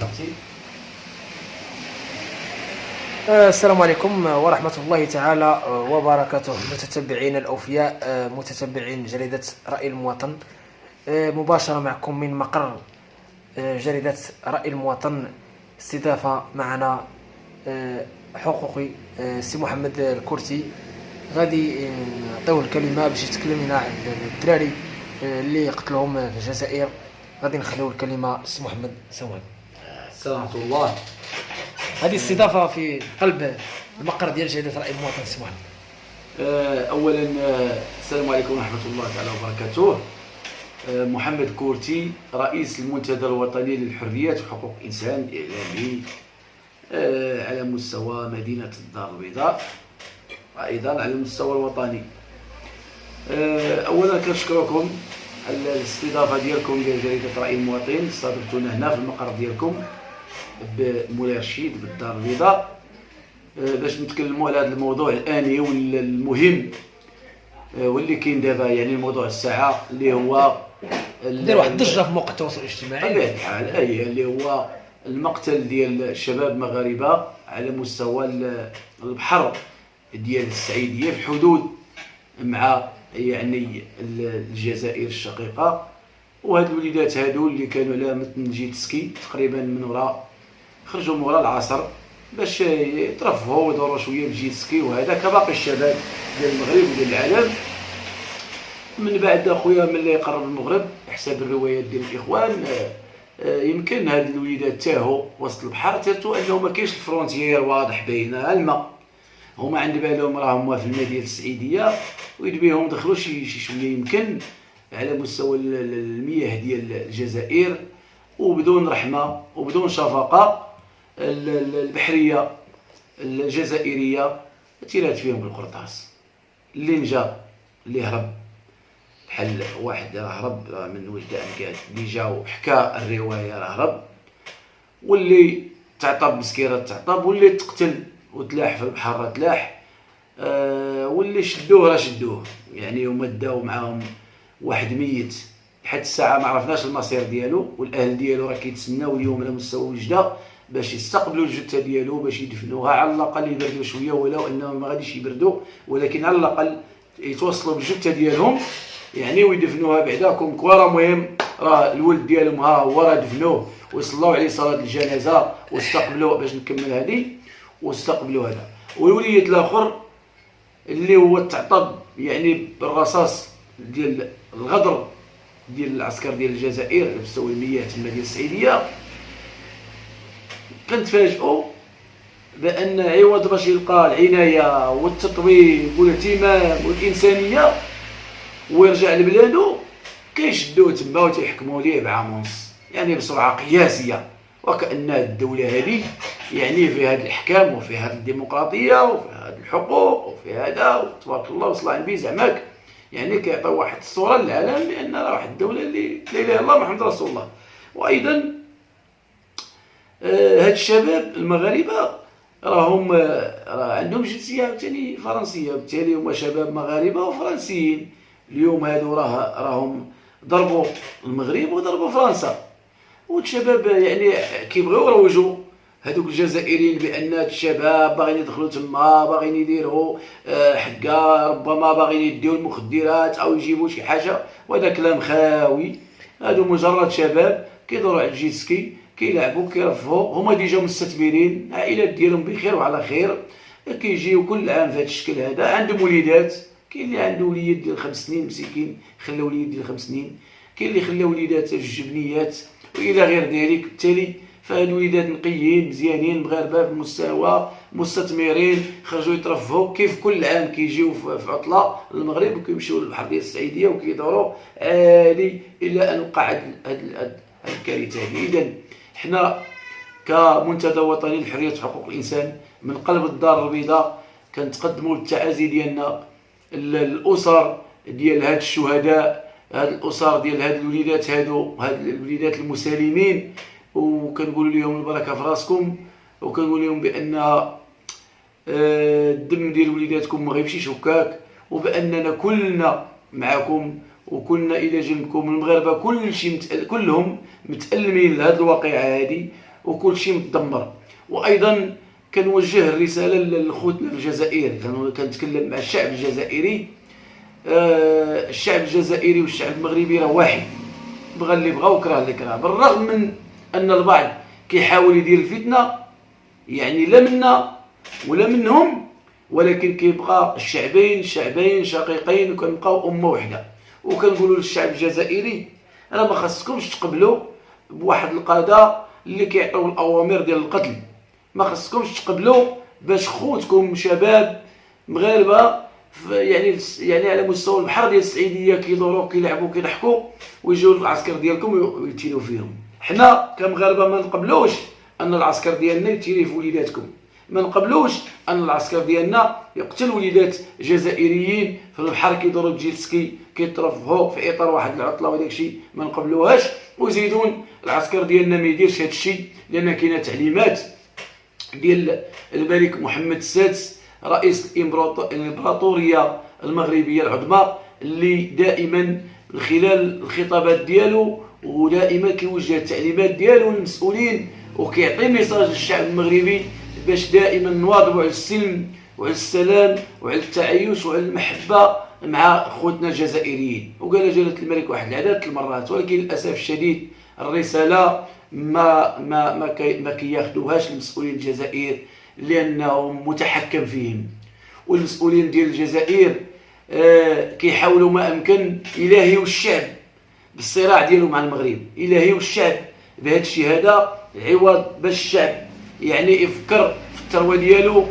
اختي. السلام عليكم ورحمة الله تعالى وبركاته، متتبعين الأوفياء، متتبعين جريدة رأي المواطن. مباشرة معكم من مقر جريدة رأي المواطن. استضافة معنا حقوقي سي محمد الكرتي. غادي نعطيوه الكلمة باش يتكلم لنا على الدراري اللي قتلهم في الجزائر. غادي نخليو الكلمة سي محمد. السلام عليكم. السلام ورحمة الله. هذه استضافة في قلب المقر ديال جريدة رأي المواطن سي محمد. أولا السلام عليكم ورحمة الله تعالى وبركاته. محمد كورتي، رئيس المنتدى الوطني للحريات وحقوق الإنسان الإعلامي على مستوى مدينة الدار البيضاء وأيضا على المستوى الوطني. أولا كنشكركم على الاستضافة ديالكم لجريدة رأي المواطن. استضفتونا هنا في المقر ديالكم بمولاي رشيد بالدار البيضاء باش نتكلموا على هذا الموضوع الآني والمهم واللي كاين دابا، يعني الموضوع الساعة اللي هو دير واحد الضجة في مواقع التواصل الاجتماعي بطبيعة الحال، اللي هو المقتل ديال الشباب مغاربة على مستوى البحر ديال السعيدية في الحدود مع يعني الجزائر الشقيقة. وهاد الوليدات هادو اللي كانوا على متن جيت سكي تقريبا من وراء، خرجوا من وراء العصر باش يترفهوا ويدوروا شويه بجيت سكي، وهذا كباقي الشباب ديال المغرب وديال العالم. من بعد اخويا ملي يقرب المغرب حسب الروايات ديال الاخوان يمكن هاد الوليدات تاهوا وسط البحر، تاتوا انه ما كاينش الفرونتيير واضح باينه الماء. هما عند بالهم راهم في المدينه السعيديه ويد بهم دخلوا شي شويه يمكن على مستوى المياه ديال الجزائر، وبدون رحمه وبدون شفقه البحريه الجزائريه تيرات فيهم بالقرطاس. اللي نجا اللي هرب بحال واحد هرب من وجدان كاس اللي جا وحكى الروايه راه هرب، واللي تعطب مسكيره تعطب، واللي تقتل وتلاح في البحر راه تلاح، واللي شدوه راه شدوه. يعني هما داو معاهم واحد ميت لحد الساعه ما عرفناش المصير ديالو، والاهل ديالو راه كيتسناو اليوم على مستوى وجده باش يستقبلوا الجثه ديالو باش يدفنوها، على الاقل يبردوا شويه، ولو انهم ما غاديش يبردوا ولكن على الاقل يتوصلوا بالجثه ديالهم يعني ويدفنوها بعداكم كوارا. مهم راه الولد ديالهم ها هو راه دفنوه وصلوا عليه صلاه الجنازه واستقبلوا باش نكمل هذه واستقبلوا هذا. والوليد الاخر اللي هو تعطب يعني بالرصاص ديال الغدر ديال العسكر ديال الجزائر على مستوى المياه تما ديال السعيديه. كنتفاجئوا بان عوض باش يلقى العنايه والتطويب والاهتمام والانسانيه ويرجع لبلادو كيشدوه تما وتيحكموا ليه بعام ونص، يعني بسرعه قياسيه، وكأن الدوله هذه يعني في هذه الاحكام وفي هذه الديمقراطيه وفي هذه الحقوق وفي هذا تبارك الله وصل على النبي زعماك، يعني كيعطيو واحد الصوره للعالم بان راه واحد الدوله اللي لا اله الا الله محمد رسول الله. وايضا هاد الشباب المغاربه راهم راه عندهم جنسيه عاوتاني فرنسيه، وبالتالي هما شباب مغاربه وفرنسيين. اليوم هادو راهم ضربوا المغرب وضربوا فرنسا، والشباب يعني كيبغيو يروجوا هذوك الجزائريين بان هاد الشباب باغيين يدخلوا تما، باغيين يديروا حكا، ربما باغيين يديو المخدرات او يجيبوا شي حاجه، وهذا كلام خاوي. هادو مجرد شباب كيدوروا على الجيسكي كيلعبوا كيرفهوا، هما ديجا مستثمرين، العائلات ديالهم بخير وعلى خير، كيجيو كل عام في هذا الشكل هذا. عندهم وليدات، كاين اللي عنده وليد ديال 5 سنين مسكين خلى وليد ديال 5 سنين، كاين اللي خلى وليدات جبنيات والى غير ذلك. بالتالي فهاد الوليدات نقيين مزيانين مغاربه في المستوى مستثمرين خرجوا يترفهوا كيف كل عام كيجيو في عطله للمغرب وكيمشيو للبحر ديال السعيديه وكيدوروا عادي الى ان وقع هاد الكارثه هذه. اذا حنا كمنتدى وطني لحريه حقوق الانسان من قلب الدار البيضاء كنتقدموا بالتعازي ديالنا الاسر ديال هاد الشهداء، هاد الاسر ديال هاد الوليدات هاد الوليدات المسالمين، وكنقول لهم البركه في راسكم، وكنقول لهم بان الدم ديال وليداتكم ما غيمشيش هكاك، وباننا كلنا معكم وكلنا الى جنبكم. المغاربه كلهم متألمين لهاد الواقعه هذه، وكل شيء متدمر. وايضا كنوجه الرساله لخوتنا في الجزائر، كنتكلم مع الشعب الجزائري. الشعب الجزائري والشعب المغربي راه واحد، بغى اللي بغى وكره اللي كره، بالرغم من ان البعض كيحاول يدير الفتنه، يعني لا منا ولا منهم، ولكن كيبقى الشعبين شقيقين وكنبقاو امه وحده. وكنقولوا للشعب الجزائري راه ما خاصكمش تقبلوا بواحد القاده اللي كيعطيو الاوامر ديال القتل، ما خاصكمش تقبلوا باش خوتكم شباب مغاربه يعني على مستوى البحر ديال السعيديه كيدوروا كيلعبوا كيضحكوا ويجيو العسكر ديالكم ويتينوا فيهم. حنا كمغاربه ما نقبلوش ان العسكر ديالنا يتيري في وليداتكم، ما نقبلوش ان العسكر ديالنا يقتل وليدات جزائريين في البحر كيدوروا جيتسكي كيترفهوا في اطار واحد العطله وداك الشيء ما نقبلوهاش. وزيدون العسكر ديالنا ما يديرش هذا الشيء، لان كاينه تعليمات ديال الملك محمد السادس رئيس الامبراطوريه المغربيه العظمى، اللي دائما من خلال الخطابات ديالو ودائما كيوجه التعليمات ديالو للمسؤولين وكيعطي ميساج للشعب المغربي باش دائما نواظبوا على السلم وعلى السلام وعلى التعايش وعلى المحبه مع خوتنا الجزائريين. وقال جلاله الملك واحد العدد المرات، ولكن للاسف الشديد الرساله ما كياخذوهاش المسؤولين الجزائر لانهم متحكم فيهم. والمسؤولين ديال الجزائر كيحاولوا ما امكن الهيوا الشعب بالصراع ديالو مع المغرب، الهيوا الشعب بهذا الشيء هذا، عوض باش الشعب يعني يفكر في الثروه ديالو